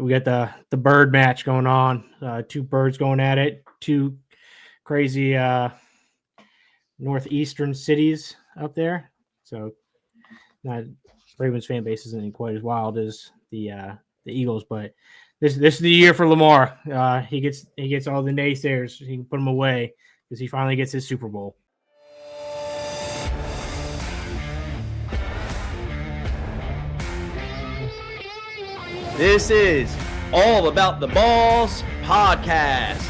we got the bird match going on. Two birds going at it. Two crazy northeastern cities up there. So not Ravens fan base isn't quite as wild as the Eagles, but this is the year for Lamar. He gets all the naysayers. He can put them away because he finally gets his Super Bowl. This is All About the Balls podcast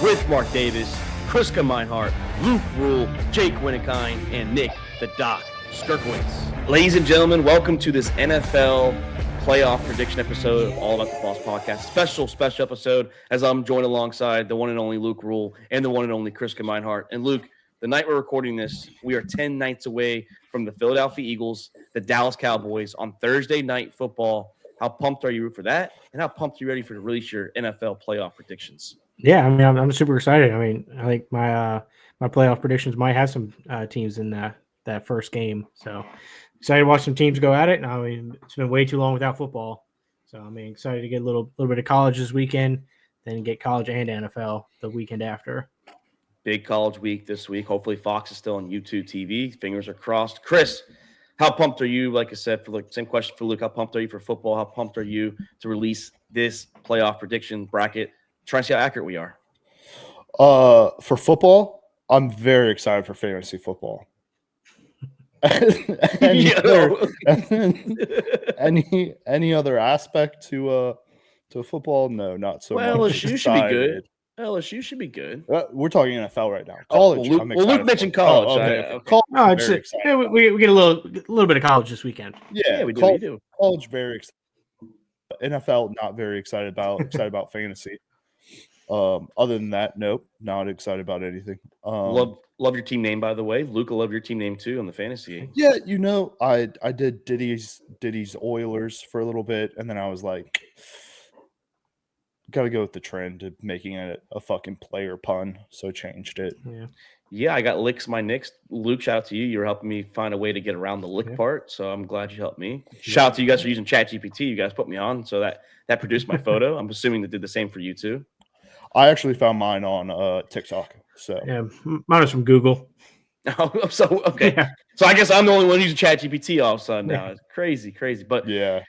with Mark Davis, Kriska Meinhardt, Luke Rule, Jake Winnekine, and Nick the Doc Skirkowitz. Ladies and gentlemen, welcome to this NFL playoff prediction episode of All About the Balls podcast. Special episode as I'm joined alongside the one and only Luke Rule and the one and only Kriska Meinhardt. And Luke, the night we're recording this, we are 10 nights away from the Philadelphia Eagles, the Dallas Cowboys on Thursday Night Football. How pumped are you for that? And how pumped are you ready to release your NFL playoff predictions? Yeah, I mean, I'm super excited. I mean, I think my playoff predictions might have some teams in that first game. So excited to watch some teams go at it. And I mean, it's been way too long without football. So I mean, excited to get a little bit of college this weekend, then get college and NFL the weekend after. Big college week this week. Hopefully Fox is still on YouTube TV. Fingers are crossed. Chris, how pumped are you? Like I said, for the same question for Luke, how pumped are you for football? How pumped are you to release this playoff prediction bracket? Try to see how accurate we are. For football, I'm very excited for fantasy football. any other aspect to football? No, not so much. LSU should be good. LSU should be good. We're talking NFL right now. College. Luke mentioned college. Okay. College, we get a little bit of college this weekend. Yeah, we do. College very excited. NFL not very excited about. Excited about fantasy. Other than that, nope, not excited about anything. Love your team name, by the way. Luke, I love your team name too on the fantasy. Yeah, I did Diddy's Oilers for a little bit, and then I was like, got to go with the trend of making it a fucking player pun, so changed it. Yeah, I got Licks my Knicks. Luke, shout out to you. You were helping me find a way to get around the lick part, so I'm glad you helped me. Shout out to you guys for using ChatGPT. You guys put me on, so that produced my photo. I'm assuming that did the same for you too. I actually found mine on TikTok. So yeah, mine was from Google. Oh, so okay. Yeah. So I guess I'm the only one using ChatGPT all of a sudden now. It's crazy. But yeah.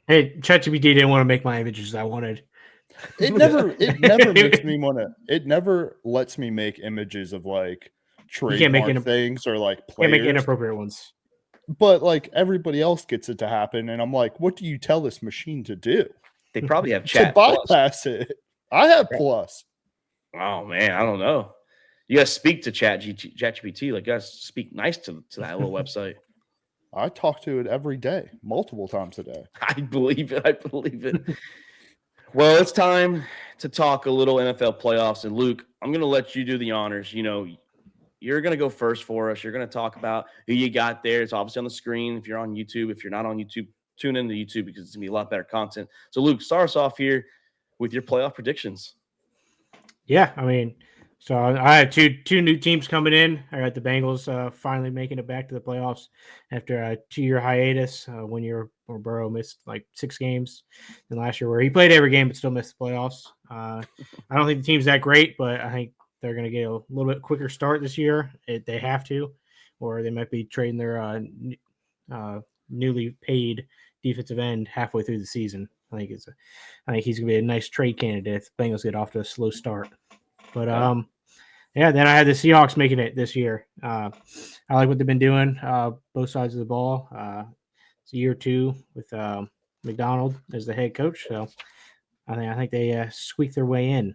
Hey, ChatGPT didn't want to make my images I wanted. It never makes me want to. It never lets me make images of like trademark things or like players. Can't make inappropriate ones. But like everybody else gets it to happen, and I'm like, what do you tell this machine to do? They probably have chat to bypass it. I have Plus. Oh man, I don't know. You guys speak to ChatGPT, like you guys speak nice to that little website. I talk to it every day, multiple times a day. I believe it. Well, it's time to talk a little NFL playoffs. And Luke, I'm going to let you do the honors. You know, you're going to go first for us. You're going to talk about who you got there. It's obviously on the screen. If you're on YouTube, if you're not on YouTube, tune into YouTube because it's going to be a lot better content. So, Luke, start us off here with your playoff predictions. Yeah, I mean, so I have two new teams coming in. I got the Bengals finally making it back to the playoffs after a 2-year hiatus. 1 year where Burrow missed like 6 games, and last year where he played every game but still missed the playoffs. I don't think the team's that great, but I think they're going to get a little bit quicker start this year. They have to, or they might be trading their newly paid defensive end halfway through the season. I think he's going to be a nice trade candidate if the Bengals get off to a slow start. But yeah, then I had the Seahawks making it this year. I like what they've been doing, both sides of the ball. It's year 2 with McDonald as the head coach, so I think they squeaked their way in.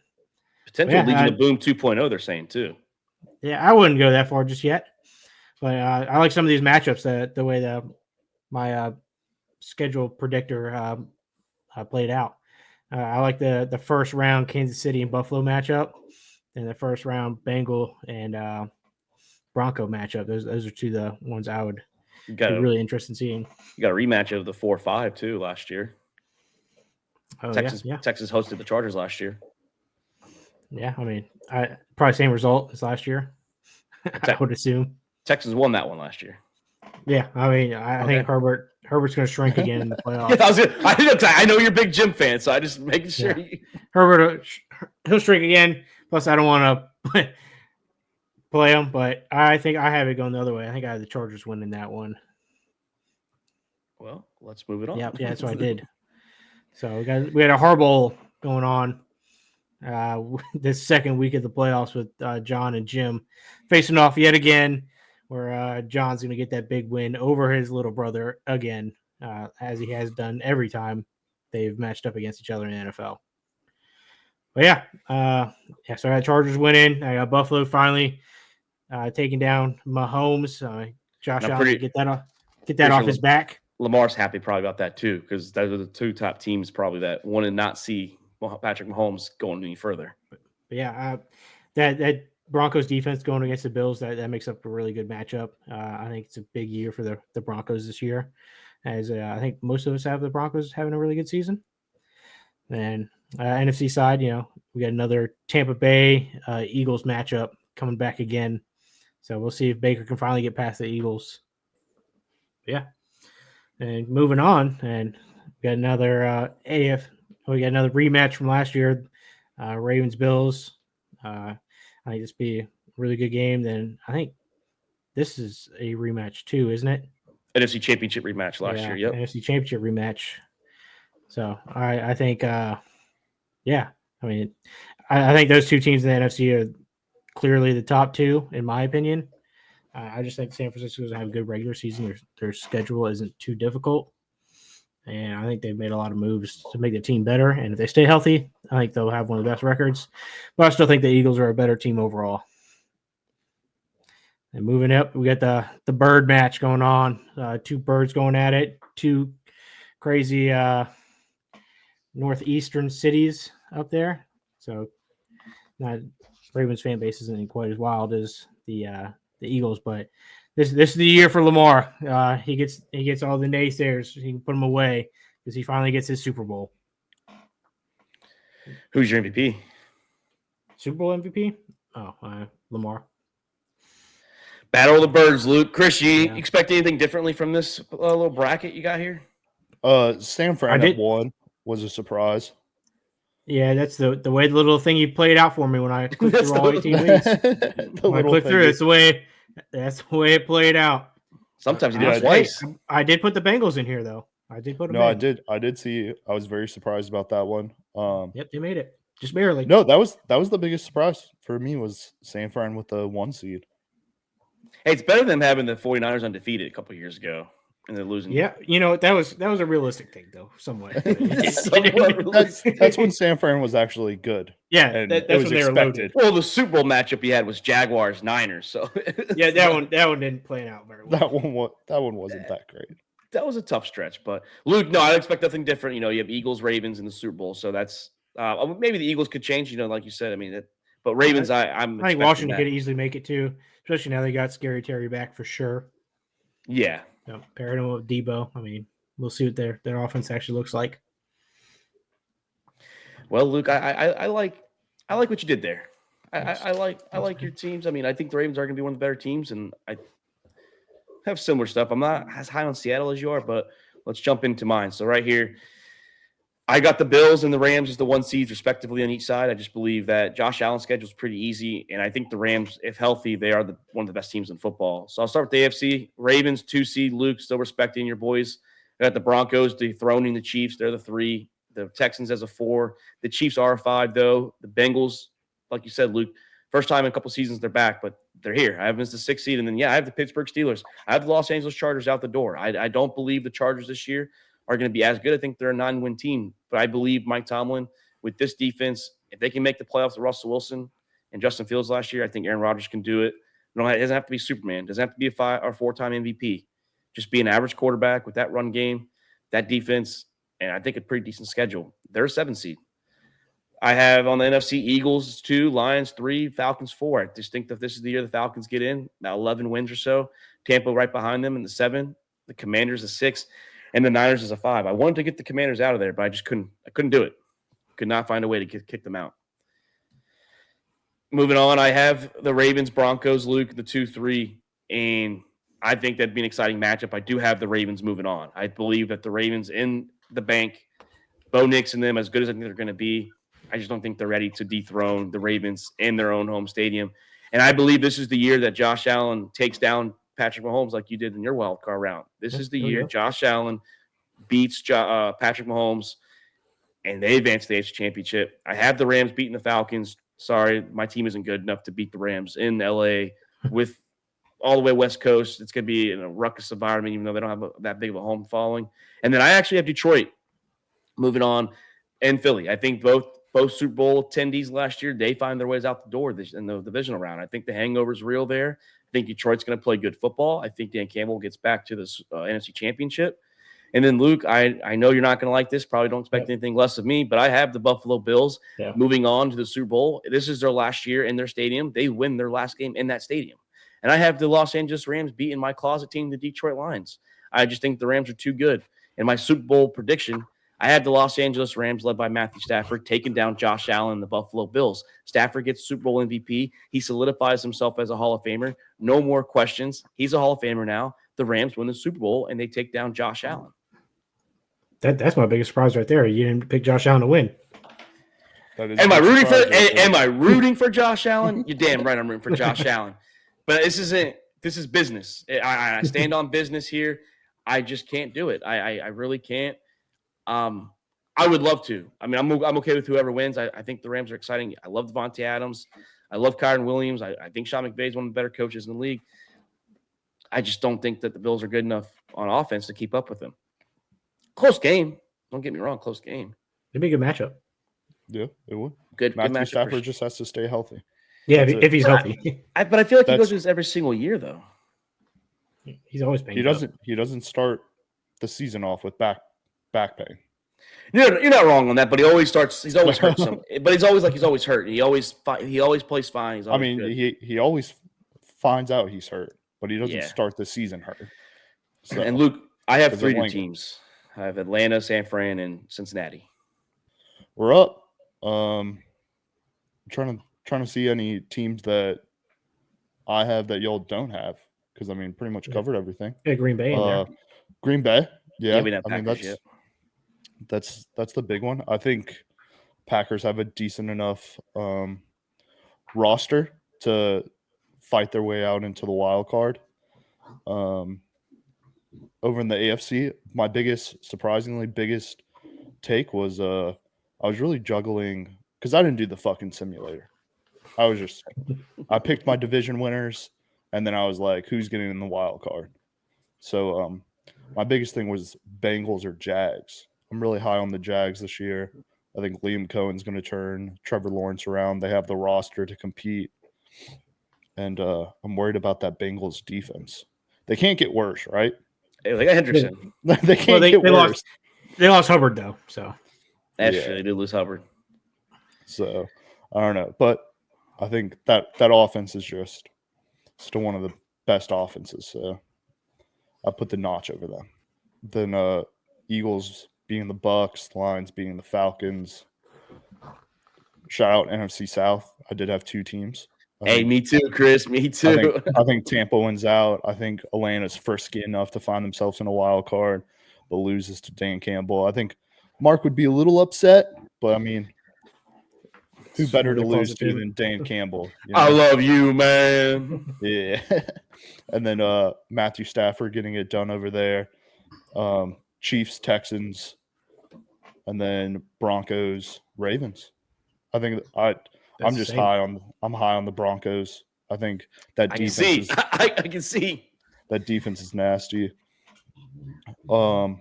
Potential Legion of Boom 2.0, they're saying too. Yeah, I wouldn't go that far just yet, but I like some of these matchups. The way my schedule predictor played out. I like the first round Kansas City and Buffalo matchup, and the first round Bengal and Bronco matchup. Those are two of the ones I would be really interested in seeing. You got a rematch of the 4-5 too last year. Oh, Texas hosted the Chargers last year. Yeah, I mean, probably same result as last year. I would assume Texas won that one last year. Yeah, I mean, I think Herbert Herbert's going to shrink again in the playoffs. I know you're a big Jim fan, so I just making sure. Yeah. Herbert, he'll shrink again. Plus, I don't want to play him, but I think I have it going the other way. I think I have the Chargers winning that one. Well, let's move it on. Yeah, that's what I did. So we had a Harbaugh going on this second week of the playoffs with John and Jim facing off yet again, where John's going to get that big win over his little brother again, as he has done every time they've matched up against each other in the NFL. But so I got Chargers winning. I got Buffalo finally taking down Mahomes. Josh Allen get that off his back. Lamar's happy probably about that too, because those are the two top teams probably that want to not see Patrick Mahomes going any further. But that Broncos defense going against the Bills, that makes up a really good matchup. I think it's a big year for the Broncos this year, as I think most of us have the Broncos having a really good season. And NFC side, we got another Tampa Bay Eagles matchup coming back again. So we'll see if Baker can finally get past the Eagles. And moving on, and we got another we got another rematch from last year, Ravens Bills. I think this be a really good game. Then I think this is a rematch too, isn't it? NFC Championship rematch last year. Yep. NFC Championship rematch. So I think, I think those two teams in the NFC are clearly the top two, in my opinion. I just think San Francisco's have a good regular season. Their schedule isn't too difficult. And I think they've made a lot of moves to make the team better. And if they stay healthy, I think they'll have one of the best records. But I still think the Eagles are a better team overall. And moving up, we got the bird match going on. Two birds going at it. Two crazy northeastern cities up there. So not Ravens fan base isn't quite as wild as the Eagles, but this is the year for Lamar. He gets all the naysayers. He can put them away because he finally gets his Super Bowl. Who's your MVP? Super Bowl MVP? Lamar. Battle of the Birds, Luke. Chris, you expect anything differently from this little bracket you got here? San Fran at 1 was a surprise. Yeah, that's the way the little thing you played out for me when I clicked through all 18 weeks. When I clicked through, that's the way it played out. Sometimes you do it twice. I did put the Bengals in here though. I did put them in. I did see. I was very surprised about that one. Yep, they made it. Just barely. No, that was the biggest surprise for me was San Fran with the 1 seed. Hey, it's better than having the 49ers undefeated a couple of years ago. And they're losing. Yeah, that was a realistic thing, though, somewhat. That's when San Fran was actually good. Yeah, and that's it was when they were expected. Well, the Super Bowl matchup you had was Jaguars Niners. So yeah, that one didn't play out very well. That one wasn't that great. That was a tough stretch, but Luke, no, I expect nothing different. You have Eagles Ravens in the Super Bowl, so that's maybe the Eagles could change. Like you said, but Ravens, I think Washington could easily make it too, especially now they got Scary Terry back for sure. Yeah. Pairing them with Debo. We'll see what their offense actually looks like. Well, Luke, I like what you did there. I like your teams. I think the Ravens are going to be one of the better teams, and I have similar stuff. I'm not as high on Seattle as you are, but let's jump into mine. So right here, I got the Bills and the Rams as the 1 seeds respectively on each side. I just believe that Josh Allen's schedule is pretty easy, and I think the Rams, if healthy, they are one of the best teams in football. So I'll start with the AFC. Ravens, 2 seed. Luke, still respecting your boys. I got the Broncos dethroning the Chiefs. They're the 3. The Texans as a 4. The Chiefs are a 5, though. The Bengals, like you said, Luke, first time in a couple seasons they're back, but they're here. I have them as the 6th seed, and then, I have the Pittsburgh Steelers. I have the Los Angeles Chargers out the door. I don't believe the Chargers this year are going to be as good. I think they're a 9-win team, but I believe Mike Tomlin, with this defense, if they can make the playoffs with Russell Wilson and Justin Fields last year, I think Aaron Rodgers can do it. It doesn't have to be Superman. It doesn't have to be a 5 or 4-time MVP. Just be an average quarterback with that run game, that defense, and I think a pretty decent schedule. They're a 7 seed. I have on the NFC Eagles 2, Lions 3, Falcons 4. I just think that this is the year the Falcons get in, about 11 wins or so. Tampa right behind them in the 7. The Commanders a 6. And the Niners is a 5. I wanted to get the Commanders out of there, but I just couldn't. I couldn't do it. Could not find a way to kick them out. Moving on, I have the Ravens, Broncos, Luke, the 2-3, and I think that'd be an exciting matchup. I do have the Ravens moving on. I believe that the Ravens in the bank, Bo Nix and them, as good as I think they're going to be, I just don't think they're ready to dethrone the Ravens in their own home stadium. And I believe this is the year that Josh Allen takes down Patrick Mahomes like you did in your wild card round. This is the year Josh Allen beats Patrick Mahomes, and they advance to the AFC Championship. I have the Rams beating the Falcons. Sorry, my team isn't good enough to beat the Rams in LA with all the way West Coast. It's going to be in a ruckus environment, even though they don't have that big of a home following. And then I actually have Detroit moving on and Philly. I think both Super Bowl attendees last year, they find their ways out the door in the divisional round. I think the hangover's real there. I think Detroit's going to play good football. I think Dan Campbell gets back to this NFC Championship. And then, Luke, I know you're not going to like this. Probably don't expect anything less of me, but I have the Buffalo Bills moving on to the Super Bowl. This is their last year in their stadium. They win their last game in that stadium. And I have the Los Angeles Rams beating my closet team, the Detroit Lions. I just think the Rams are too good. And my Super Bowl prediction, I had the Los Angeles Rams led by Matthew Stafford taking down Josh Allen and the Buffalo Bills. Stafford gets Super Bowl MVP. He solidifies himself as a Hall of Famer. No more questions. He's a Hall of Famer now. The Rams win the Super Bowl, and they take down Josh Allen. That's my biggest surprise right there. You didn't pick Josh Allen to win. Am I rooting for Josh Allen? You're damn right I'm rooting for Josh Allen. But this is business. I stand on business here. I just can't do it. I really can't. I would love to. I mean, I'm okay with whoever wins. I think the Rams are exciting. I love Devontae Adams. I love Kyron Williams. I think Sean McVay is one of the better coaches in the league. I just don't think that the Bills are good enough on offense to keep up with them. Close game. Don't get me wrong. Close game. It'd be a good matchup. Yeah, it would. Good Matthew matchup. Stafford just has to stay healthy. Yeah, if he's healthy. But I feel like he goes through this every single year, though. He's always banged He doesn't start the season off with back pain. You're not wrong on that, but he always starts. He's always hurt some, but he's always hurt. He always plays fine. He always finds out he's hurt, but he doesn't start the season hurt. So, and Luke, I have 3 new teams. I have Atlanta, San Fran, and Cincinnati. We're up. Trying to see any teams that I have that y'all don't have, because I mean, pretty much covered everything. Yeah, Green Bay in there. Green Bay, yeah. We didn't have Packers yet. That's the big one. I think Packers have a decent enough roster to fight their way out into the wild card. Over in the AFC, my surprisingly biggest take was I was really juggling because I didn't do the fucking simulator. I picked my division winners, and then I was like, who's getting in the wild card? So my biggest thing was Bengals or Jags. I'm really high on the Jags this year. I think Liam Cohen's going to turn Trevor Lawrence around. They have the roster to compete. And I'm worried about that Bengals defense. They can't get worse, right? Hey, they got Henderson. They can't get worse. They lost Hubbard, though. So that's true. They did lose Hubbard. So I don't know. But I think that offense is just still one of the best offenses. So I put the notch over them. Then Eagles being the Bucks, Lions being the Falcons. Shout out NFC South. I did have 2 teams. Me too, Chris. Me too. I think Tampa wins out. I think Atlanta's frisky enough to find themselves in a wild card, but loses to Dan Campbell. I think Mark would be a little upset, but I mean, who better to lose to than Dan Campbell? You know? I love you, man. Yeah. And then Matthew Stafford getting it done over there. Chiefs, Texans, and then Broncos, Ravens. I think I'm high on the Broncos. I think that defense I can see. That defense is nasty. Yeah,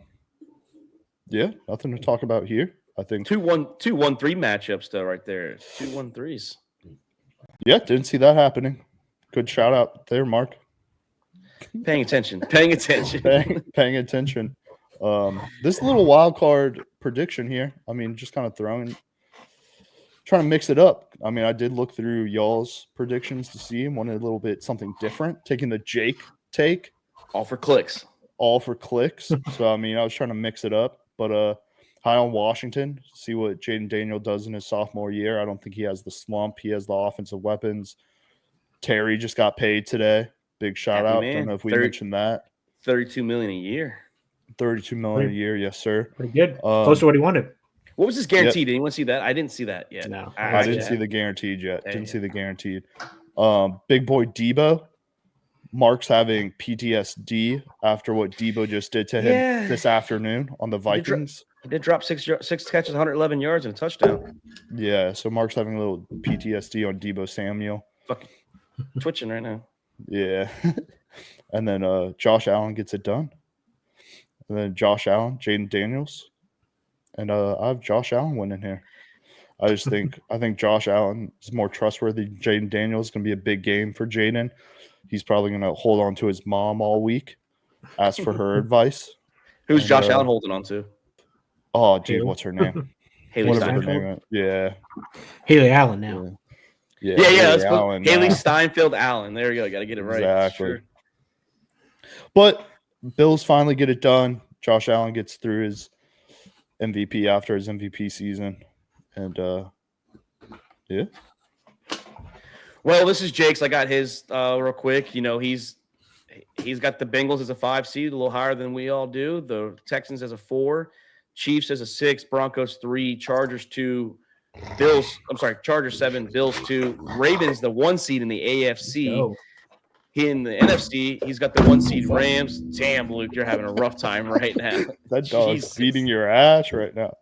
nothing to talk about here. I think 2-1-3 matchups though, right there. 2-1-3s. Yeah, didn't see that happening. Good shout out there, Mark. Paying attention. Paying attention. This little wild card prediction here. I mean, just kind of trying to mix it up. I mean, I did look through y'all's predictions to see and wanted a little bit something different. Taking the Jake take. All for clicks. So, I mean, I was trying to mix it up. But high on Washington. See what Jaden Daniel does in his sophomore year. I don't think he has the slump. He has the offensive weapons. Terry just got paid today. Big shout Happy out. man. Don't know if we 30 mentioned that. $32 million a year. 32 million a year, yes, sir. Pretty good. Close to what he wanted. What was his guaranteed? Did anyone see that? I didn't see that yet. No, I didn't yeah. see the guaranteed yet. Yeah, Didn't yeah. see the guaranteed. Big boy Debo. Mark's having PTSD after what Debo just did to him this afternoon on the Vikings. He did drop six catches, 111 yards, and a touchdown. Yeah, so Mark's having a little PTSD on Debo Samuel. Fucking twitching right now. Yeah. And then Josh Allen gets it done. And then Josh Allen, Jaden Daniels. And I have Josh Allen winning here. I think Josh Allen is more trustworthy. Jaden Daniels is going to be a big game for Jaden. He's probably going to hold on to his mom all week, ask for her advice. Who's And, Josh Allen holding on to? Oh, geez, what's her name? Haley Whatever her Steinfeld. name is. Yeah. Haley Allen now. Yeah. Yeah. That's Allen, Haley now. Steinfeld Allen. There you go. Got to get it right. Exactly. Sure. But Bills finally get it done. Josh Allen gets through his MVP after his MVP season. And yeah. Well, this is Jake's. I got his real quick. You know, he's got the Bengals as a 5 seed, a little higher than we all do. The Texans as a 4, Chiefs as a 6, Broncos 3, Chargers 2, Chargers 7, Bills 2, Ravens the 1 seed in the AFC. Oh. In the NFC, he's got the 1 seed Rams. Damn, Luke, you're having a rough time right now. That dog's Jesus. beating your ass right now.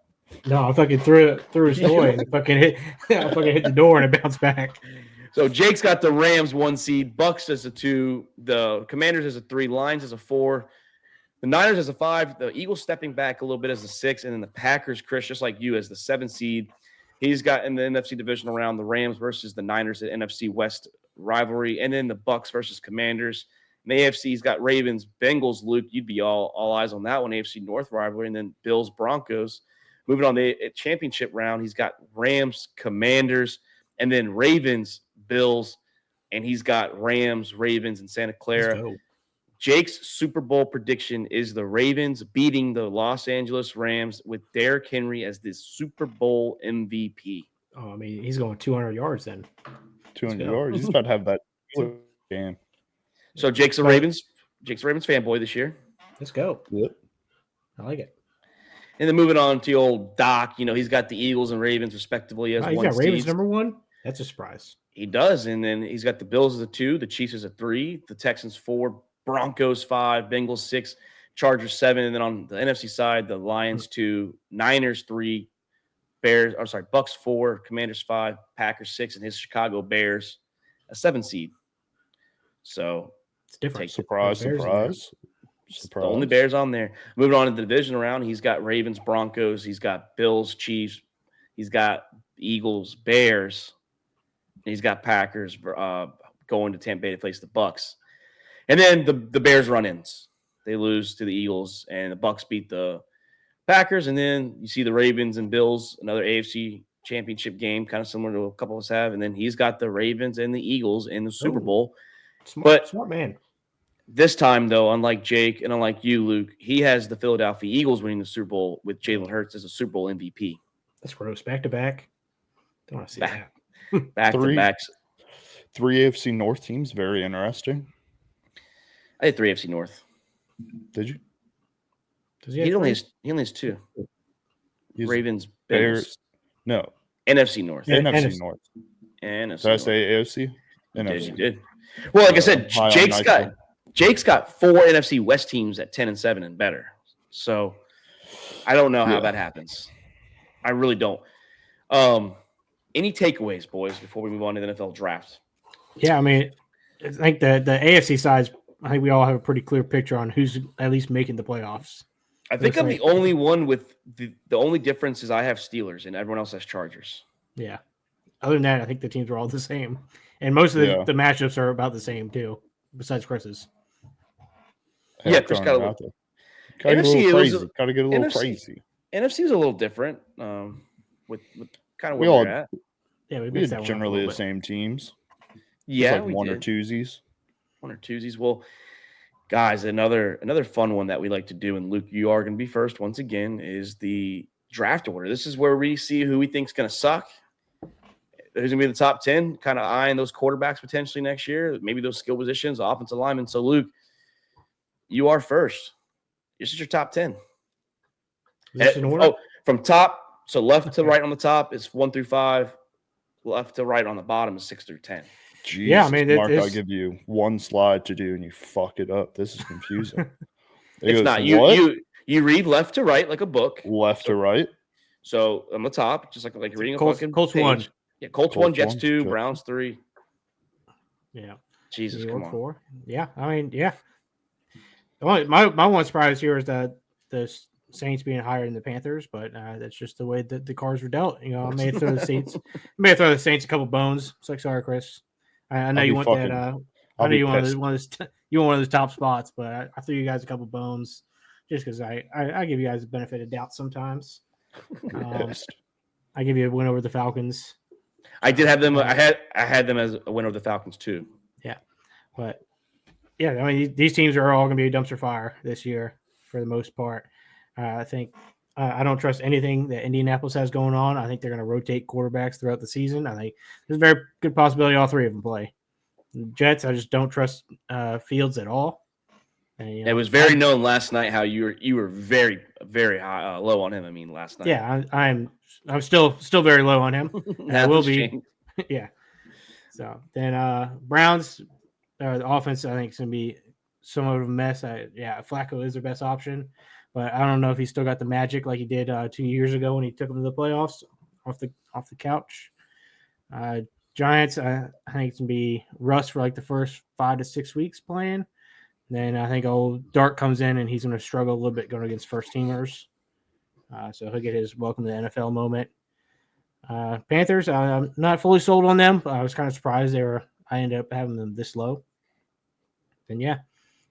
No, I fucking threw his toy and fucking hit the door and it bounced back. So Jake's got the Rams 1 seed, Bucks as a 2, the Commanders as a 3, Lions as a 4, the Niners as a 5, the Eagles stepping back a little bit as a 6, and then the Packers, Chris, just like you, as the 7 seed. He's got in the NFC divisional round the Rams versus the Niners at NFC West rivalry, and then the Bucks versus Commanders. In the AFC, he's got Ravens, Bengals. Luke, you'd be all eyes on that one, AFC North rivalry, and then Bills, Broncos. Moving on the championship round, he's got Rams, Commanders, and then Ravens, Bills, and he's got Rams, Ravens, and Santa Clara. Jake's Super Bowl prediction is the Ravens beating the Los Angeles Rams with Derrick Henry as the Super Bowl MVP. Oh, I mean, he's going 200 yards then. 200 yards. He's about to have that game. So Jake's a Ravens fanboy this year. Let's go. Yep. I like it. And then moving on to old Doc, you know, he's got the Eagles and Ravens respectively as He's 1 got Ravens seeds. number 1. That's a surprise. He does. And then he's got the Bills as a 2, the Chiefs as a 3, the Texans 4, Broncos 5, Bengals 6, Chargers 7. And then on the NFC side, the Lions 2, Niners 3, Bucks 4, Commanders 5, Packers 6, and his Chicago Bears a 7 seed. So It's different. Surprise. the only Bears on there. Moving on to the division round, he's got Ravens, Broncos, he's got Bills, Chiefs, he's got Eagles, Bears, and he's got Packers going to Tampa Bay to face the Bucks. And then the Bears run-ins. They lose to the Eagles, and the Bucks beat the Packers. And then you see the Ravens and Bills, another AFC championship game, kind of similar to a couple of us have. And then he's got the Ravens and the Eagles in the Super Bowl. Smart man. This time, though, unlike Jake and unlike you, Luke, he has the Philadelphia Eagles winning the Super Bowl with Jalen Hurts as a Super Bowl MVP. That's gross. Back to back. Don't want to see Back. that. Back to backs. 3 AFC North teams. Very interesting. I had 3 AFC North. Did you? Does He only has 2. He's Ravens, Bears. Bears, No. NFC North. Yeah. NFC NFC. North. NFC Did I North. say AFC? You NFC. did. Well, like I said, High on Jake's got 4 NFC West teams at 10-7 and better. So I don't know how that happens. I really don't. Any takeaways, boys, before we move on to the NFL draft? Yeah, I mean, I think the AFC side, I think we all have a pretty clear picture on who's at least making the playoffs. I think I'm the only one with the only difference is I have Steelers and everyone else has Chargers. Yeah. Other than that, I think the teams are all the same. And most of the matchups are about the same, too, besides Chris's. Yeah, Chris got a little crazy. Got to get a little crazy. NFC is a little different with kind of where all we're at. Yeah, We had generally the same teams. Yeah, Like one or twosies. One or twosies. Well, guys, another fun one that we like to do, and Luke, you are going to be first once again, is the draft order. This is where we see who we think is going to suck. who's going to be the top 10, kind of eyeing those quarterbacks potentially next year, maybe those skill positions, offensive linemen. So, Luke, you are first. This is your top 10. Is this in order? Oh, from top, so left to right on the top is 1 through 5. Left to right on the bottom is 6 through 10. Jesus, Yeah, I mean, Mark, I'll give you one slide to do and you fuck it up. This is confusing. It's goes, not. what? You read left to right like a book. Left to right. So on the top, just like reading Colts, a fucking Colts page. 1. Yeah, Colts 1, Jets 2, Jets. Browns 3. Yeah. Jesus, New come York on. 4. Yeah, I mean, yeah. My one surprise here is that the Saints being higher than the Panthers, but that's just the way that the cards were dealt. You know, I may throw the Saints, a couple bones. It's like, sorry, Chris. I know I'll you be want fucking- that. I'll I know be you want pissed. one of those top spots, but I threw you guys a couple bones just because I give you guys the benefit of doubt sometimes. Pissed. I give you a win over the Falcons, I did have them. I had them as a winner of the Falcons too. but yeah, I mean these teams are all going to be a dumpster fire this year for the most part. I think I don't trust anything that Indianapolis has going on. I think they're going to rotate quarterbacks throughout the season. I think there's a very good possibility all three of them play. The Jets, I just don't trust Fields at all. And, you know, It was very known last night how you were very very high, low on him. I mean, last night. Yeah, I'm still very low on him. I will be. Changed. Yeah. So then Browns, the offense I think is going to be somewhat of a mess. Flacco is their best option, but I don't know if he's still got the magic like he did 2 years ago when he took them to the playoffs off the couch. Giants, I think it's going to be Russ for like the first 5 to 6 weeks playing. Then I think old Dart comes in and he's going to struggle a little bit going against first teamers. So he'll get his welcome to the NFL moment. Panthers, I'm not fully sold on them. I was kind of surprised I ended up having them this low. And yeah,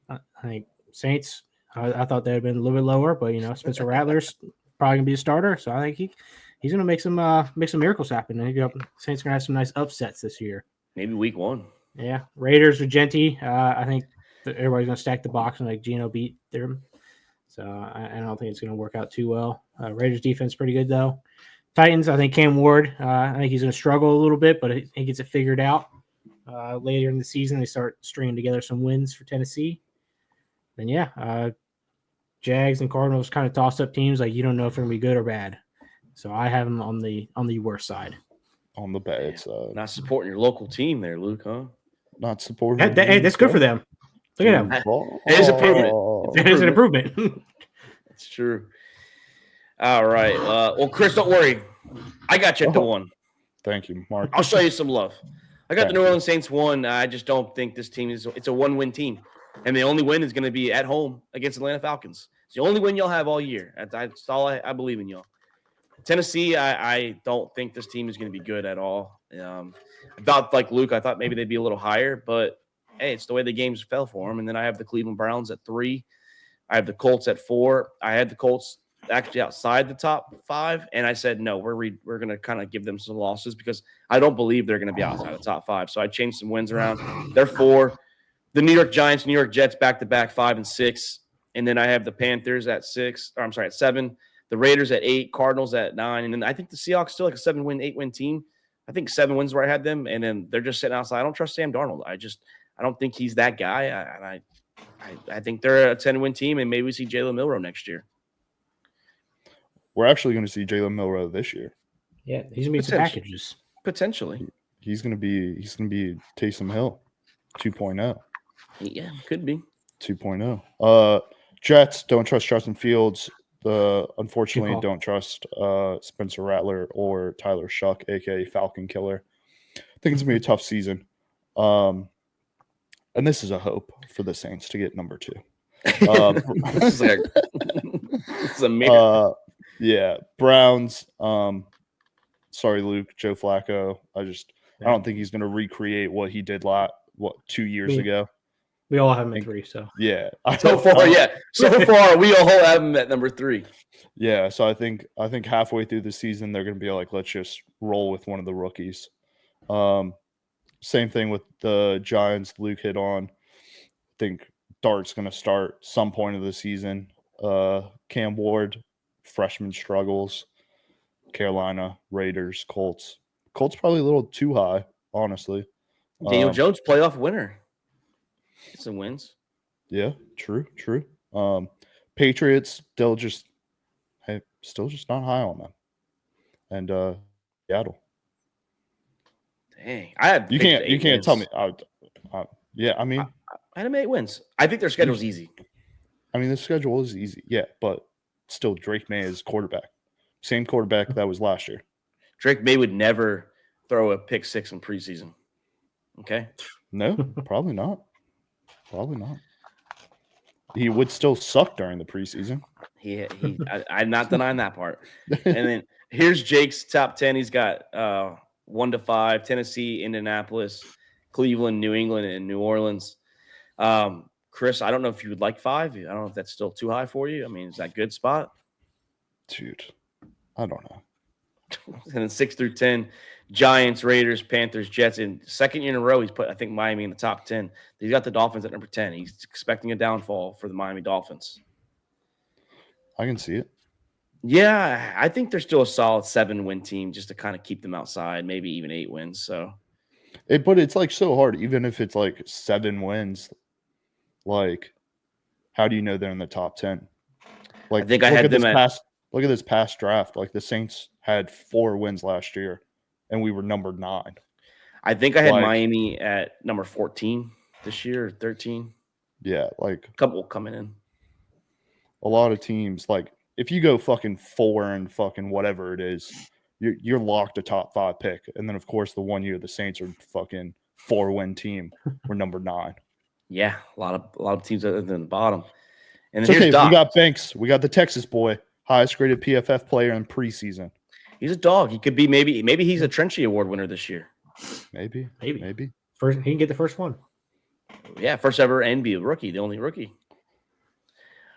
I think Saints, I thought they had been a little bit lower, but you know, Spencer Rattler's probably gonna be a starter, so I think he's gonna make some miracles happen. I think Saints gonna have some nice upsets this year. Maybe week 1. Yeah, Raiders with Genty. I think everybody's gonna stack the box and like Geno beat them. So I don't think it's gonna work out too well. Raiders defense pretty good though. Titans, I think Cam Ward, I think he's going to struggle a little bit, but he gets it figured out. Later in the season, they start stringing together some wins for Tennessee. Then, Jags and Cardinals kind of toss-up teams. Like, you don't know if they're going to be good or bad. So I have them on the worst side. On the bad side. Not supporting your local team there, Luke, huh? Not supporting. Hey, that's good for them. Look at them. It is improvement. It is an improvement. It's true. All right. Well, Chris, don't worry. I got you at the 1. Thank you, Mark. I'll show you some love. I got the Thank New you. Orleans Saints 1. I just don't think this team it's a one-win team. And the only win is going to be at home against Atlanta Falcons. It's the only win you'll have all year. That's all I believe in y'all. Tennessee, I don't think this team is going to be good at all. I thought, like Luke, I thought maybe they'd be a little higher, but hey, it's the way the games fell for them. And then I have the Cleveland Browns at 3. I have the Colts at 4. I had the Colts actually outside the top 5, and I said no, we're going to kind of give them some losses because I don't believe they're going to be outside the top 5. So I changed some wins around. They're 4. The New York Giants, New York Jets back-to-back 5 and 6, and then I have the Panthers at 7. The Raiders at 8, Cardinals at 9, and then I think the Seahawks still like a 7-win, 8-win team. I think 7 wins where I had them, and then they're just sitting outside. I don't trust Sam Darnold. I don't think he's that guy. I think they're a 10-win team, and maybe we see Jalen Milroe next year. We're actually going to see Jalen Milroe this year. Yeah, he's going to be some packages. Potentially. He's going to be Taysom Hill 2.0. Yeah, could be. 2.0. Jets, don't trust Justin Fields. Unfortunately, Good call. don't trust Spencer Rattler or Tyler Shuck, aka Falcon Killer. I think it's gonna be a tough season. And this is a hope for the Saints to get number 2. This is a miracle. Yeah, Browns. Sorry, Luke. Joe Flacco. I don't think he's gonna recreate what he did 2 years ago. We all have him at 3, so Yeah. So far, we all have him at number 3. Yeah, so I think halfway through the season they're going to be like, let's just roll with one of the rookies. Same thing with the Giants. Luke hit on. I think Dart's going to start some point of the season. Cam Ward, freshman struggles. Carolina, Raiders, Colts, Colts probably a little too high, honestly. Daniel Jones, playoff winner. Get some wins. Yeah, true. Patriots still just not high on them. And Seattle. Dang, I had You can't tell me. Yeah, I mean, I had them 8 wins. I think their schedule's easy. I mean, the schedule is easy, yeah, but still, Drake May is quarterback. Same quarterback that was last year. Drake May would never throw a pick 6 in preseason. Okay. No, probably not. Probably not. He would still suck during the preseason. I'm not denying that part. And then here's Jake's top 10. He's got 1 to 5: Tennessee, Indianapolis, Cleveland, New England, and New Orleans. Chris, I don't know if you would like 5. I don't know if that's still too high for you. I mean, is that a good spot? Dude, I don't know. And then 6 through 10, Giants, Raiders, Panthers, Jets. And second year in a row, he's put, I think, Miami in the top 10. He's got the Dolphins at number 10. He's expecting a downfall for the Miami Dolphins. I can see it. Yeah, I think they're still a solid 7-win team just to kind of keep them outside, maybe even 8 wins. So, But it's like so hard, even if it's like 7 wins. Like, how do you know they're in the top 10? Like, I think I had them look at this past draft. Like, the Saints had 4 wins last year, and we were number 9. I think I had Miami at number 14 this year, or 13. Yeah, like A couple coming in. A lot of teams, like if you go fucking 4 and fucking whatever it is, you're locked a top 5 pick. And then of course the one year the Saints are fucking 4-win team. We're number 9. Yeah, a lot of teams other than the bottom. And It's then okay. here's Doc. We got Banks. We got the Texas boy, highest graded PFF player in preseason. He's a dog. He could be maybe he's a Trenchy Award winner this year. Maybe. First, he can get the first one. Yeah, first ever and be a rookie, the only rookie.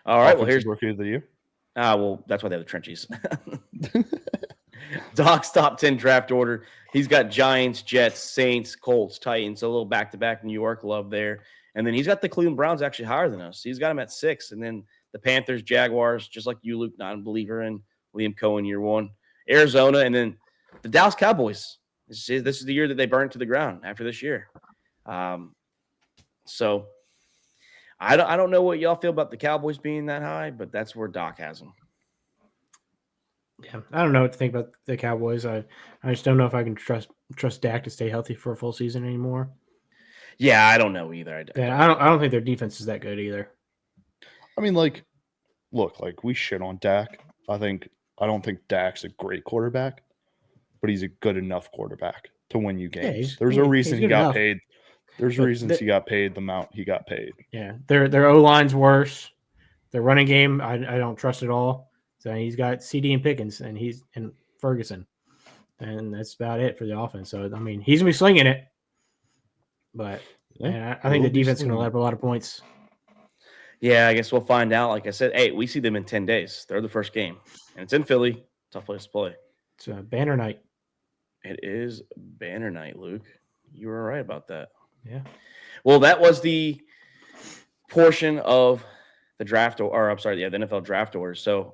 All right, well, here's rookie of the year. Well, that's why they have the Trenchies. Doc's top 10 draft order. He's got Giants, Jets, Saints, Colts, Titans, a little back-to-back New York love there. And then he's got the Cleveland Browns actually higher than us. He's got them at 6. And then the Panthers, Jaguars, just like you, Luke, not a believer in Liam Cohen year 1. Arizona, and then the Dallas Cowboys. This is the year that they burned to the ground after this year. So I don't know what y'all feel about the Cowboys being that high, but that's where Doc has them. Yeah, I don't know what to think about the Cowboys. I just don't know if I can trust Dak to stay healthy for a full season anymore. Yeah, I don't know either. I don't think their defense is that good either. I mean, like, look, like we shit on Dak. I don't think Dak's a great quarterback, but he's a good enough quarterback to win you games. Yeah, There's a reason he got enough. paid. There's reasons he got paid the amount he got paid. Yeah, their O-line's worse. Their running game, I don't trust at all. So he's got CD and Pickens, and Ferguson, and that's about it for the offense. So I mean, he's gonna be slinging it, but I think the defense is gonna let up a lot of points. Yeah, I guess we'll find out. Like I said, hey, we see them in 10 days. They're the first game, and it's in Philly. Tough place to play. It's a banner night. It is banner night, Luke. You were right about that. Yeah. Well, that was the portion of the draft, the NFL draft order. So